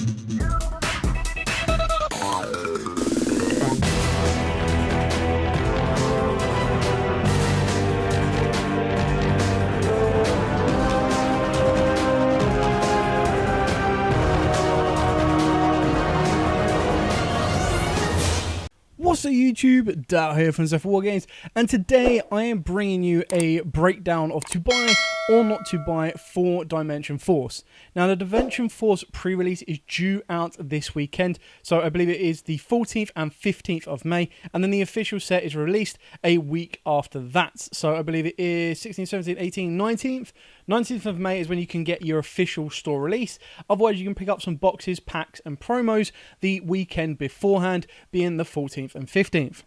What's up YouTube, Dal here from Zephyr War Games, and today I am bringing you a breakdown of to buy or not to buy for Dimension Force. Now the Dimension Force pre-release is due out this weekend, so I believe it is the 14th and 15th of May, and then the official set is released a week after that. So I believe it is 16th, 17th, 18th, 19th of May is when you can get your official store release. Otherwise you can pick up some boxes, packs and promos the weekend beforehand, being the 14th and 15th.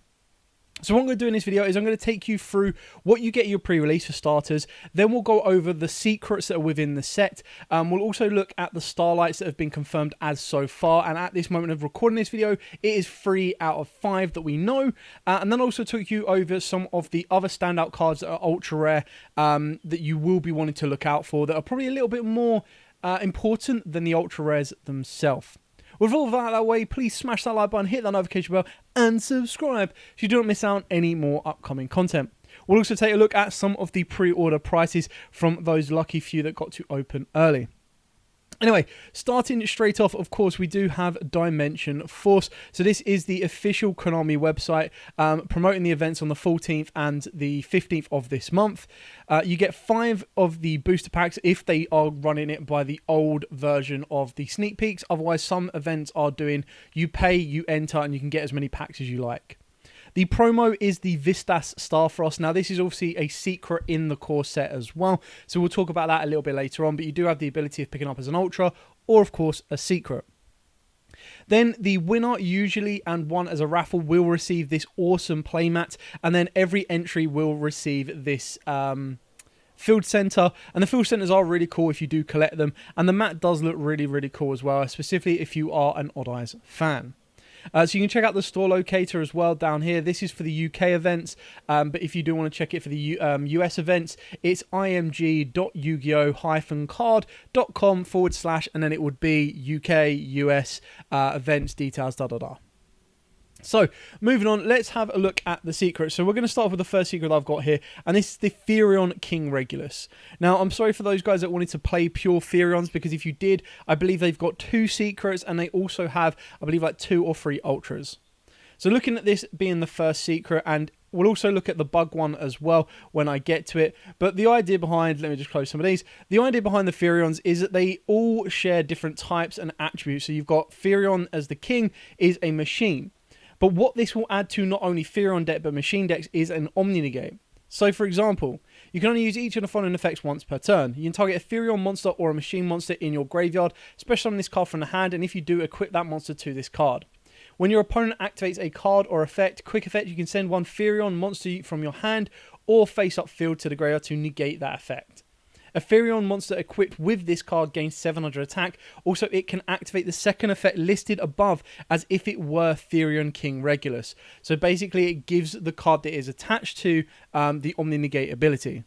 So what I'm going to do in this video is I'm going to take you through what you get your pre-release for starters. Then we'll go over the secrets that are within the set. We'll also look at the starlights that have been confirmed as so far. And at this moment of recording this video, it is 3 out of 5 that we know. And then also took you over some of the other standout cards that are ultra rare that you will be wanting to look out for, that are probably a little bit more important than the ultra rares themselves. With all of that out of the way, please smash that like button, hit that notification bell, and subscribe so you don't miss out on any more upcoming content. We'll also take a look at some of the pre-order prices from those lucky few that got to open early. Anyway, starting straight off, of course, we do have Dimension Force. So this is the official Konami website promoting the events on the 14th and the 15th of this month. You get 5 of the booster packs if they are running it by the old version of the sneak peeks. Otherwise, some events are doing you pay, you enter, and you can get as many packs as you like. The promo is the Vistas Starfrost. Now, this is obviously a secret in the core set as well, so we'll talk about that a little bit later on, but you do have the ability of picking up as an Ultra, or, of course, a secret. Then the winner, usually, and one as a raffle, will receive this awesome playmat, and then every entry will receive this field center, and the field centers are really cool if you do collect them, and the mat does look really, really cool as well, specifically if you are an Odd Eyes fan. So you can check out the store locator as well down here. This is for the UK events, but if you do want to check it for the US events, it's img.yugioh-card.com / and then it would be UK, US events details, So, moving on, let's have a look at the secret. So we're going to start off with the first secret I've got here, and this is the Therion King Regulus. Now, I'm sorry for those guys that wanted to play pure Therions, because if you did, I believe they've got 2 secrets, and they also have, I believe, like 2 or 3 ultras. So looking at this being the first secret, and we'll also look at the bug one as well when I get to it. But the idea behind, let me just close some of these. The idea behind the Therions is that they all share different types and attributes. So you've got Therion as the king is a machine. But what this will add to not only Therion deck but machine decks is an Omni-Negate. So for example, you can only use each of the following effects once per turn. You can target a Therion monster or a machine monster in your graveyard, special on this card from the hand, and if you do, equip that monster to this card. When your opponent activates a card or effect, quick effect, you can send one Therion monster from your hand or face up field to the graveyard to negate that effect. A Therion monster equipped with this card gains 700 attack. Also, it can activate the second effect listed above as if it were Therion King Regulus. So basically, it gives the card that is attached to the Omni-Negate ability.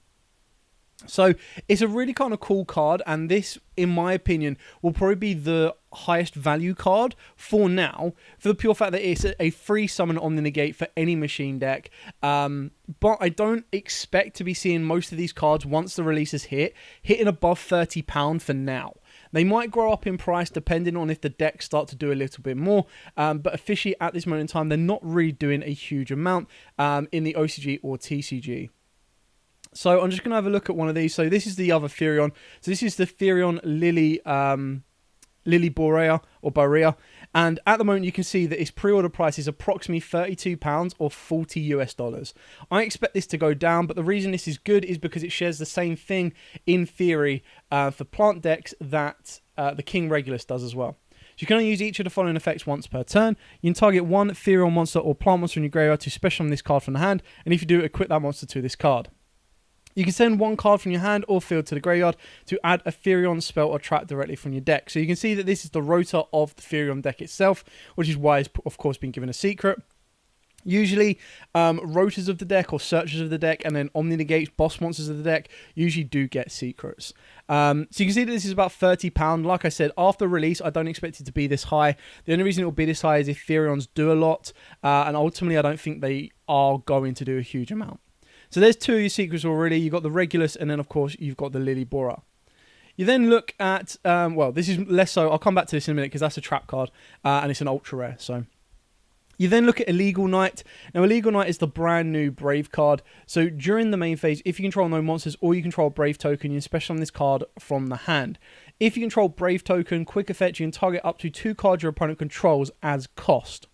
So it's a really kind of cool card, and this, in my opinion, will probably be the highest value card for now, for the pure fact that it's a free summon on the negate for any machine deck. But I don't expect to be seeing most of these cards once the releases hitting above £30 for now. They might grow up in price depending on if the decks start to do a little bit more, but officially at this moment in time, they're not really doing a huge amount in the OCG or TCG. So I'm just going to have a look at one of these. So this is the other Therion. So this is the Therion Lily Borea or Borea. And at the moment you can see that its pre-order price is approximately £32 or $40 US. I expect this to go down, but the reason this is good is because it shares the same thing in theory for plant decks that the King Regulus does as well. So you can only use each of the following effects once per turn. You can target one Therion monster or plant monster in your graveyard to special on this card from the hand, and if you do, equip that monster to this card. You can send one card from your hand or field to the graveyard to add a Therion spell or trap directly from your deck. So you can see that this is the rotor of the Therion deck itself, which is why it's, of course, been given a secret. Usually, rotors of the deck or searchers of the deck and then Omni Negates, boss monsters of the deck usually do get secrets. So you can see that this is about £30. Like I said, after release, I don't expect it to be this high. The only reason it will be this high is if Therions do a lot, and ultimately I don't think they are going to do a huge amount. So there's two of your secrets already. You've got the Regulus, and then of course you've got the Lily Bora. You then look at, well, this is less so. I'll come back to this in a minute because that's a trap card, and it's an ultra rare, so... You then look at Illegal Knight. Now, Illegal Knight is the brand new Brave card. So during the main phase, if you control no monsters or you control a Brave token, you can special on this card from the hand. If you control Brave token, quick effect, you can target up to 2 cards your opponent controls as cost.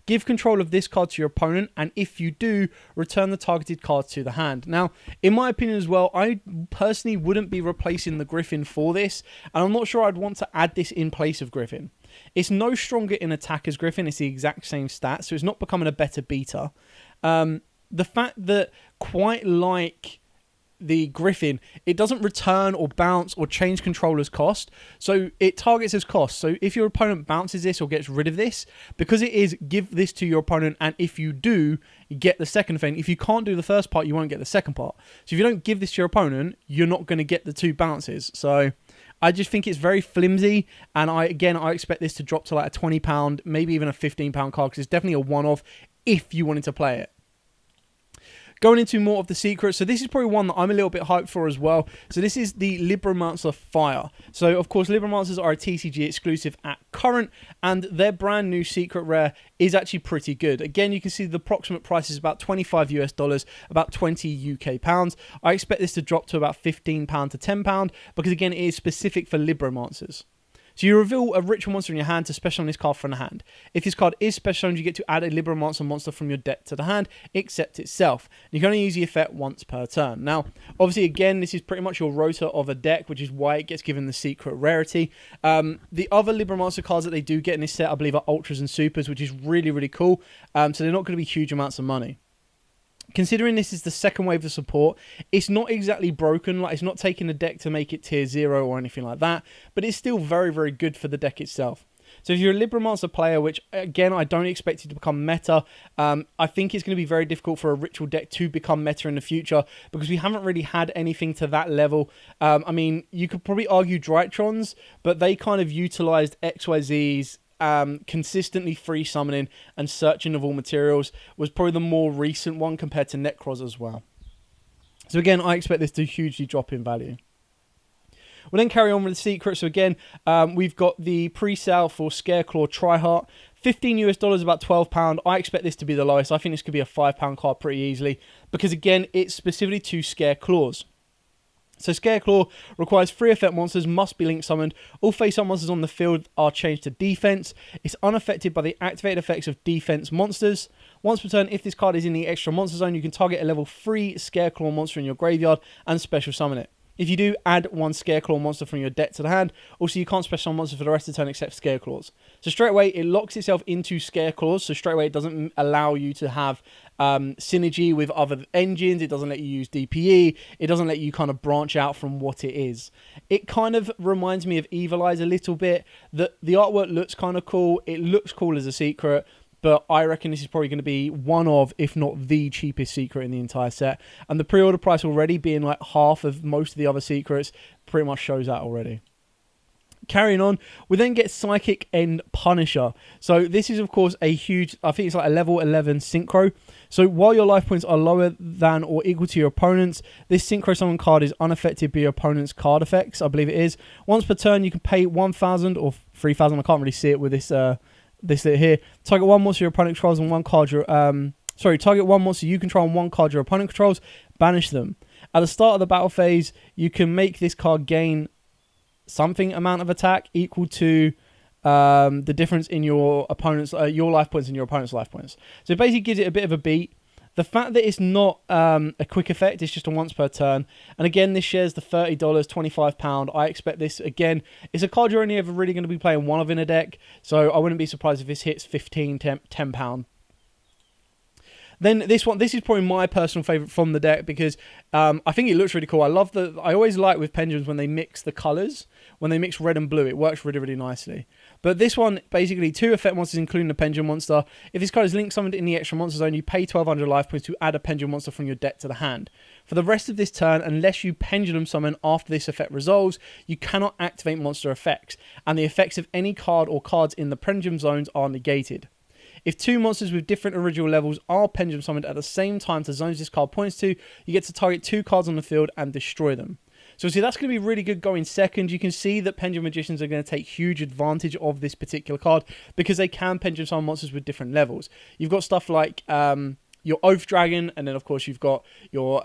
Give control of this card to your opponent, and if you do, return the targeted card to the hand. Now, in my opinion as well, I personally wouldn't be replacing the Griffin for this, and I'm not sure I'd want to add this in place of Griffin. It's no stronger in attack as Griffin, it's the exact same stats, so it's not becoming a better beater. The fact that, quite like the Griffin, it doesn't return or bounce or change controller's cost, so it targets as cost. So if your opponent bounces this or gets rid of this, because it is give this to your opponent, and if you do, you get the second thing. If you can't do the first part, you won't get the second part. So if you don't give this to your opponent, you're not going to get the 2 bounces. So I just think it's very flimsy, and I expect this to drop to like a £20, maybe even a £15 card, because it's definitely a one-off if you wanted to play it. Going into more of the secrets, so this is probably one that I'm a little bit hyped for as well. So this is the Libra Monster Fire. So of course, Libra Monsters are a TCG exclusive at current, and their brand new secret rare is actually pretty good. Again, you can see the approximate price is about $25 US, about 20 UK pounds. I expect this to drop to about £15 to £10, because again, it is specific for Libra Monsters. So you reveal a ritual monster in your hand to special on this card from the hand. If this card is special, you get to add a Libra monster from your deck to the hand, except itself. You can only use the effect once per turn. Now, obviously, again, this is pretty much your rotor of a deck, which is why it gets given the secret rarity. The other Libra monster cards that they do get in this set, I believe, are ultras and supers, which is really, really cool. So they're not going to be huge amounts of money. Considering this is the second wave of support, it's not exactly broken, like it's not taking the deck to make it tier 0 or anything like that, but it's still very, very good for the deck itself. So if you're a Libra Monster player, which again, I don't expect it to become meta, I think it's going to be very difficult for a ritual deck to become meta in the future, because we haven't really had anything to that level. I mean, you could probably argue Drytrons, but they kind of utilized XYZ's consistently free summoning and searching of all materials was probably the more recent one compared to Necros as well. So again, I expect this to hugely drop in value. We'll then carry on with the secret. So again, we've got the pre-sale for Scareclaw Tryheart. $15 US, about £12. I expect this to be the lowest. I think this could be a £5 card pretty easily, because again, it's specifically to Scareclaws. So Scareclaw requires 3 effect monsters, must be link summoned. All face-up monsters on the field are changed to defense. It's unaffected by the activated effects of defense monsters. Once per turn, if this card is in the extra monster zone, you can target a level 3 Scareclaw monster in your graveyard and special summon it. If you do, add 1 Scareclaw monster from your deck to the hand. Also, you can't special summon monsters for the rest of the turn except Scareclaws. So straight away, it locks itself into Scareclaws. So straight away, it doesn't allow you to have synergy with other engines. It doesn't let you use DPE. It doesn't let you kind of branch out from what it is. It kind of reminds me of Evil Eyes a little bit. The artwork looks kind of cool. It looks cool as a secret. But I reckon this is probably going to be one of, if not the cheapest secret in the entire set. And the pre-order price already being like half of most of the other secrets pretty much shows that already. Carrying on, we then get Psychic End Punisher. So this is, of course, a huge, I think it's like a level 11 synchro. So while your life points are lower than or equal to your opponent's, this synchro summon card is unaffected by your opponent's card effects, I believe it is. Once per turn, you can pay 1,000 or 3,000, I can't really see it with this here. Target 1 monster your opponent controls and 1 card target 1 monster you control and 1 card your opponent controls, banish them. At the start of the battle phase, you can make this card gain something amount of attack equal to the difference in your opponent's your life points and your opponent's life points. So it basically gives it a bit of a beat. The fact that it's not a quick effect, it's just a once per turn. And again, this shares the $30, £25. I expect this, again, it's a card you're only ever really going to be playing one of in a deck. So I wouldn't be surprised if this hits £15, £10. Then this is probably my personal favourite from the deck because I think it looks really cool. I always like with pendulums when they mix the colours. When they mix red and blue, it works really, really nicely. But this one, basically, 2 effect monsters, including the Pendulum Monster. If this card is link summoned in the extra monster zone, you pay 1,200 life points to add a Pendulum Monster from your deck to the hand. For the rest of this turn, unless you Pendulum Summon after this effect resolves, you cannot activate monster effects, and the effects of any card or cards in the Pendulum zones are negated. If 2 monsters with different original levels are Pendulum Summoned at the same time to zones this card points to, you get to target 2 cards on the field and destroy them. So see, that's going to be really good going second. You can see that Pendulum Magicians are going to take huge advantage of this particular card because they can Pendulum Summon monsters with different levels. You've got stuff like your Oath Dragon, and then of course you've got your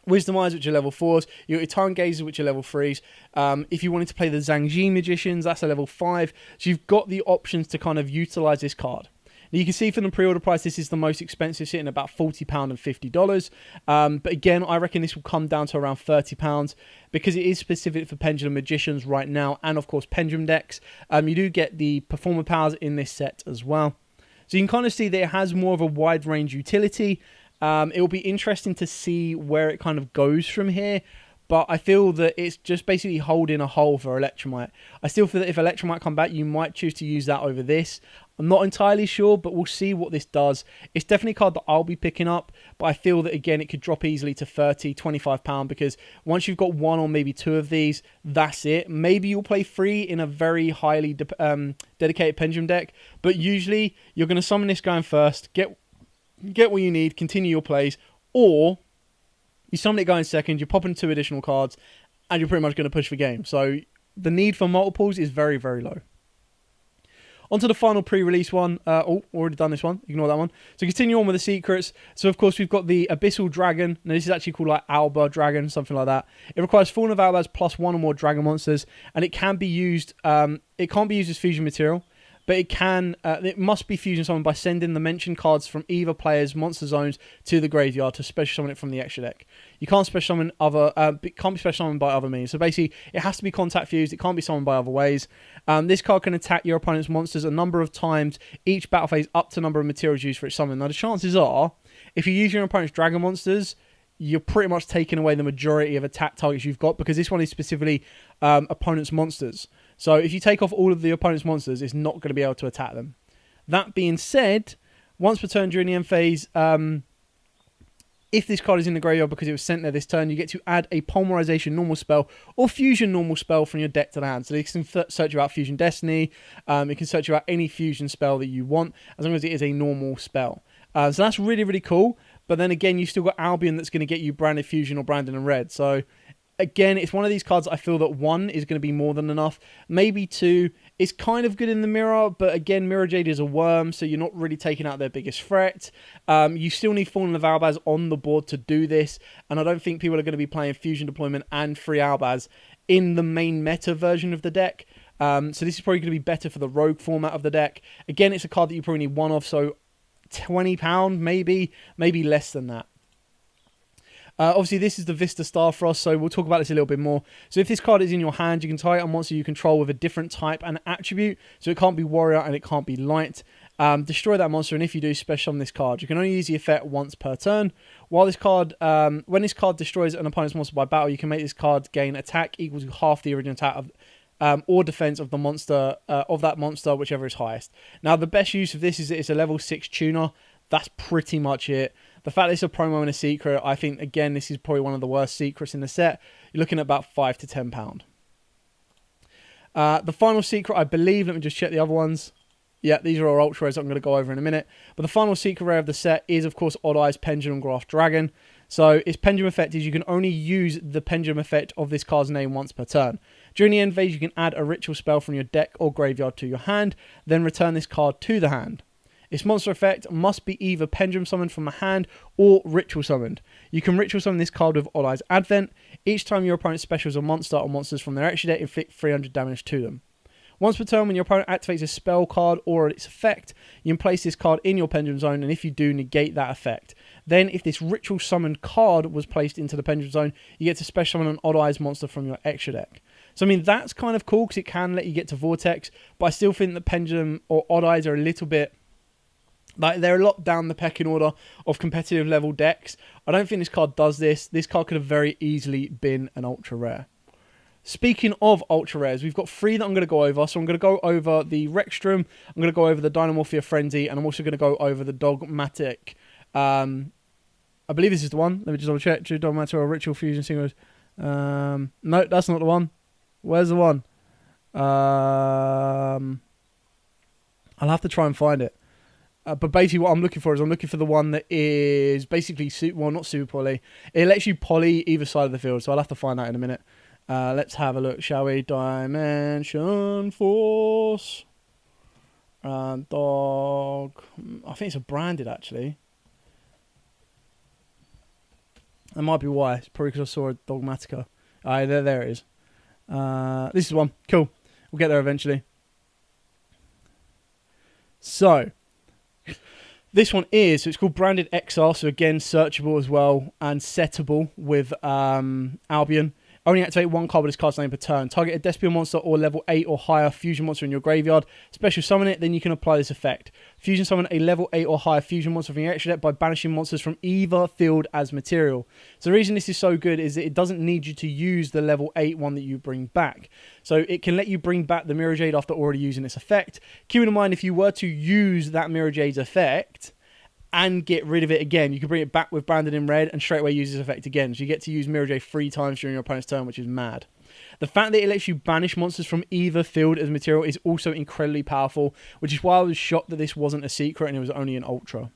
Wisdom Eyes, which are level 4s, your Eternal Gazers, which are level 3s. If you wanted to play the Zhangji Magicians, that's a level 5. So you've got the options to kind of utilize this card. Now you can see from the pre-order price, this is the most expensive, sitting at about £40 and $50. But again, I reckon this will come down to around £30 because it is specific for Pendulum Magicians right now, and of course Pendulum decks. You do get the Performer powers in this set as well. So you can kind of see that it has more of a wide range utility. It will be interesting to see where it kind of goes from here. But I feel that it's just basically holding a hole for Electromite. I still feel that if Electromite come back, you might choose to use that over this. I'm not entirely sure, but we'll see what this does. It's definitely a card that I'll be picking up, but I feel that, again, it could drop easily to £30, £25, because once you've got 1 or maybe 2 of these, that's it. Maybe you'll play 3 in a very highly dedicated Pendulum deck, but usually you're going to summon this going first, get what you need, continue your plays, or you summon it going second, you're popping 2 additional cards, and you're pretty much going to push the game. So the need for multiples is very, very low. On to the final pre-release one. Already done this one. Ignore that one. So continue on with the secrets. So, of course, we've got the Abyssal Dragon. Now, this is actually called like Alba Dragon, something like that. It requires Fallen of Albaz plus 1 or more Dragon monsters. And it can be used... it can't be used as fusion material. But it can... it must be fusion summoned by sending the mentioned cards from either player's monster zones to the graveyard to special summon it from the extra deck. You can't special summon other... it can't be special summoned by other means. So basically, it has to be contact fused. It can't be summoned by other ways. This card can attack your opponent's monsters a number of times each battle phase up to the number of materials used for its summon. Now, the chances are, if you use your opponent's dragon monsters, you're pretty much taking away the majority of attack targets you've got, because this one is specifically opponent's monsters. So if you take off all of the opponent's monsters, it's not going to be able to attack them. That being said, once per turn during the end phase, if this card is in the graveyard because it was sent there this turn, you get to add a Polymerization normal spell or Fusion normal spell from your deck to the hand. So it can search you out Fusion Destiny. It can search you out any Fusion spell that you want, as long as it is a normal spell. So that's really, really cool. But then again, you've still got Albion that's going to get you Branded Fusion or Branded in Red. So again, it's one of these cards I feel that 1 is going to be more than enough. Maybe 2 is kind of good in the mirror, but again, Mirror Jade is a worm, so you're not really taking out their biggest threat. You still need Fallen of Albaz on the board to do this, and I don't think people are going to be playing Fusion Deployment and Free Albaz in the main meta version of the deck. So this is probably going to be better for the Rogue format of the deck. Again, it's a card that you probably need 1 of, so £20 maybe less than that. Obviously, this is the Vista Starfrost, so we'll talk about this a little bit more. So if this card is in your hand, you can target a monster you control with a different type and attribute. So it can't be Warrior and it can't be Light. Destroy that monster, and if you do, special summon this card. You can only use the effect once per turn. While this card, when this card destroys an opponent's monster by battle, you can make this card gain attack equal to half the original attack of or defense of the monster, of that monster, whichever is highest. Now, the best use of this is that it's a level 6 tuner. That's pretty much it. The fact that it's a promo and a secret, I think, again, this is probably one of the worst secrets in the set. You're looking at about £5 to £10. The final secret, I believe, let me just check the other ones. Yeah, these are all ultra rares I'm going to go over in a minute. But the final secret rare of the set is, of course, Odd Eyes Pendulum Graph Dragon. So its pendulum effect is you can only use the pendulum effect of this card's name once per turn. During the end phase, you can add a ritual spell from your deck or graveyard to your hand, then return this card to the hand. Its monster effect must be either pendulum summoned from the hand or ritual summoned. You can ritual summon this card with Odd Eyes Advent. Each time your opponent specials a monster or monsters from their extra deck, inflict 300 damage to them. Once per turn, when your opponent activates a spell card or its effect, you can place this card in your pendulum zone, and if you do, negate that effect. Then, if this ritual summoned card was placed into the pendulum zone, you get to special summon an Odd Eyes monster from your extra deck. So, I mean, that's kind of cool because it can let you get to Vortex, but I still think that Pendulum or Odd Eyes are a little bit Like, they're a lot down the pecking order of competitive level decks. I don't think this card does this. This card could have very easily been an ultra rare. Speaking of ultra rares, we've got 3 that I'm going to go over. So I'm going to go over the Rexstrom, I'm going to go over the Dynamorphia Frenzy, and I'm also going to go over the Dogmatic. I believe this is the one. Let me just double check. Dogmatic or Ritual Fusion Singles. No, that's not the one. Where's the one? I'll have to try and find it. But basically what I'm looking for is I'm looking for the one that is basically, well, not super poly. It lets you poly either side of the field, so I'll have to find that in a minute. Let's have a look, shall we? Dimension Force. Dog. I think it's a branded, actually. That might be why. It's probably because I saw a Dogmatica. There it is. This is one. Cool. We'll get there eventually. So, this one is, so it's called Branded XR, so again, searchable as well, and settable with Albion. Only activate 1 card with this card's name per turn. Target a Despial monster or level 8 or higher fusion monster in your graveyard. Special summon it, then you can apply this effect. Fusion summon a level 8 or higher fusion monster from your extra deck by banishing monsters from either field as material. So the reason this is so good is that it doesn't need you to use the level 8 one that you bring back. So it can let you bring back the Mirror Jade after already using its effect. Keep in mind, if you were to use that Mirror Jade's effect and get rid of it again, you can bring it back with Branded in red and straight away use this effect again. So you get to use Mirror Jade 3 times during your opponent's turn, which is mad. The fact that it lets you banish monsters from either field as material is also incredibly powerful, which is why I was shocked that this wasn't a secret and it was only an ultra.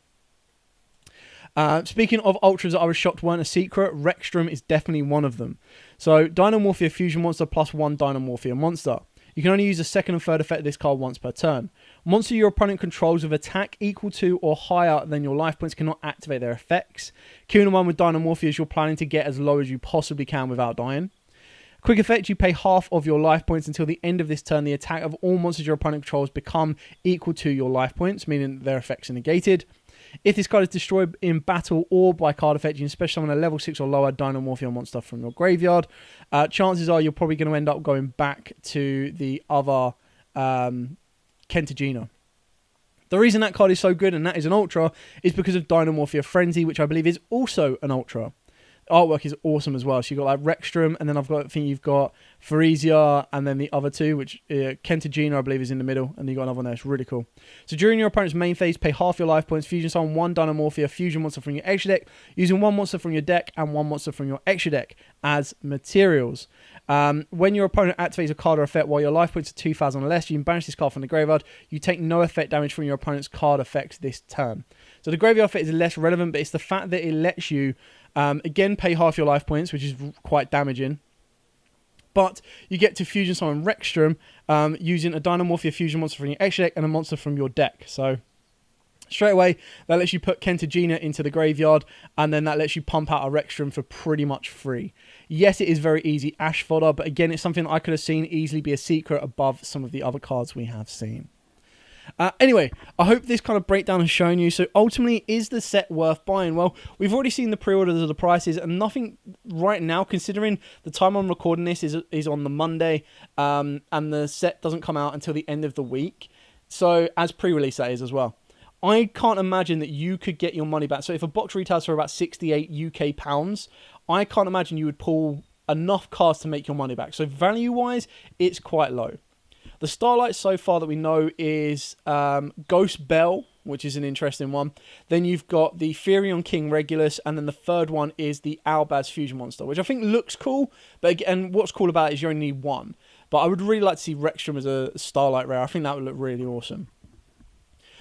Speaking of ultras that I was shocked weren't a secret, Rexstrom is definitely one of them. So, Dynamorphia Fusion Monster plus 1 Dynamorphia Monster. You can only use the second and third effect of this card once per turn. Monster your opponent controls with attack equal to or higher than your life points cannot activate their effects. Key in one with Dynamorphia is you're planning to get as low as you possibly can without dying. Quick effect, you pay half of your life points until the end of this turn. The attack of all monsters your opponent controls become equal to your life points, meaning their effects are negated. If this card is destroyed in battle or by card effect, you can special summon a level 6 or lower Dynamorphia monster from your graveyard. Chances are you're probably going to end up going back to the other Kentagina. The reason that card is so good, and that is an ultra, is because of Dynamorphia Frenzy, which I believe is also an ultra. Artwork is awesome as well. So you've got like Rexstrom, and then I think you've got Pharesia, and then the other two, which Kentagina I believe is in the middle, and you got another one there. It's really cool. So during your opponent's main phase, pay half your life points, fusion summon 1 Dynamorphia fusion monster from your extra deck, using 1 monster from your deck and 1 monster from your extra deck as materials. When your opponent activates a card or effect while your life points are 2,000 or less, you can banish this card from the graveyard. You take no effect damage from your opponent's card effects this turn. So the graveyard effect is less relevant, but it's the fact that it lets you again pay half your life points, which is quite damaging. But you get to fusion summon Rexstrom using a Dynamorphia fusion monster from your extra deck and a monster from your deck. So straight away, that lets you put Kentagina into the graveyard, and then that lets you pump out a Rexstrom for pretty much free. Yes, it is very easy Ash fodder, but again, it's something that I could have seen easily be a secret above some of the other cards we have seen. Anyway, I hope this kind of breakdown has shown you. So ultimately, is the set worth buying? Well, we've already seen the pre-orders of the prices, and nothing right now, considering the time I'm recording this is on the Monday, and the set doesn't come out until the end of the week. So as pre-release that is as well. I can't imagine that you could get your money back. So if a box retails for about 68 UK pounds, I can't imagine you would pull enough cards to make your money back. So value-wise, it's quite low. The Starlight so far that we know is Ghost Bell, which is an interesting one. Then you've got the Furion King Regulus, and then the third one is the Albaz Fusion Monster, which I think looks cool. But again, what's cool about it is you only need one. But I would really like to see Rexstrom as a Starlight rare. I think that would look really awesome.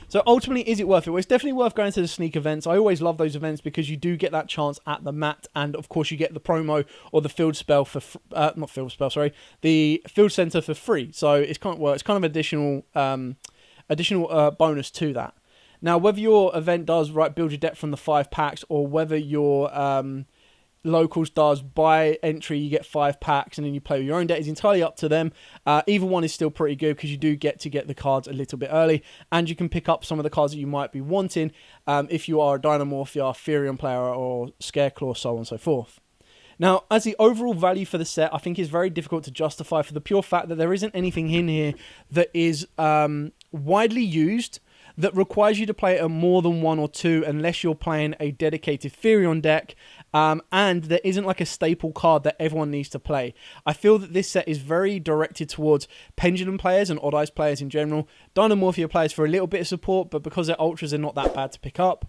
So ultimately, is it worth it? Well, it's definitely worth going to the sneak events. I always love those events because you do get that chance at the mat, and of course you get the promo or the field spell for the field center for free. So it's kind of additional bonus to that. Now, whether your event does build your deck from the 5 packs, or whether your locals does buy entry, you get 5 packs, and then you play with your own deck, is entirely up to them. Either one is still pretty good because you do get to get the cards a little bit early, and you can pick up some of the cards that you might be wanting if you are a Dynamorphia, Furion player, or Scareclaw, so on and so forth. Now, as the overall value for the set, I think is very difficult to justify for the pure fact that there isn't anything in here that is widely used, that requires you to play it at more than 1 or 2 unless you're playing a dedicated Therion deck, and there isn't like a staple card that everyone needs to play. I feel that this set is very directed towards Pendulum players and Odd Eyes players in general, Dynamorphia players for a little bit of support, but because they're ultras, they're not that bad to pick up.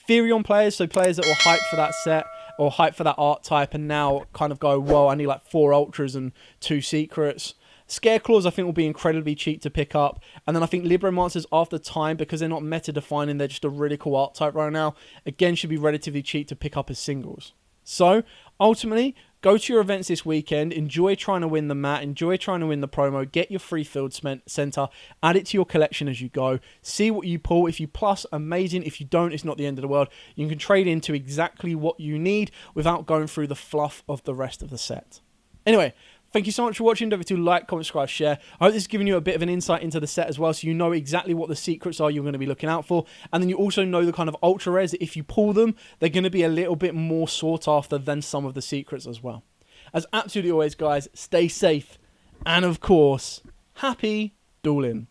Therion players, so players that were hyped for that set or hyped for that art type and now kind of go, whoa, I need like 4 ultras and 2 secrets. Scareclaws, I think, will be incredibly cheap to pick up. And then I think Libra Monsters, after time, because they're not meta-defining, they're just a really cool art type right now, again, should be relatively cheap to pick up as singles. So, ultimately, go to your events this weekend, enjoy trying to win the mat, enjoy trying to win the promo, get your free field center, add it to your collection as you go, see what you pull. If you plus, amazing. If you don't, it's not the end of the world. You can trade into exactly what you need without going through the fluff of the rest of the set. Anyway, thank you so much for watching. Don't forget to like, comment, subscribe, share. I hope this has given you a bit of an insight into the set as well, so you know exactly what the secrets are you're going to be looking out for. And then you also know the kind of ultra rares that if you pull them, they're going to be a little bit more sought after than some of the secrets as well. As absolutely always, guys, stay safe. And of course, happy dueling.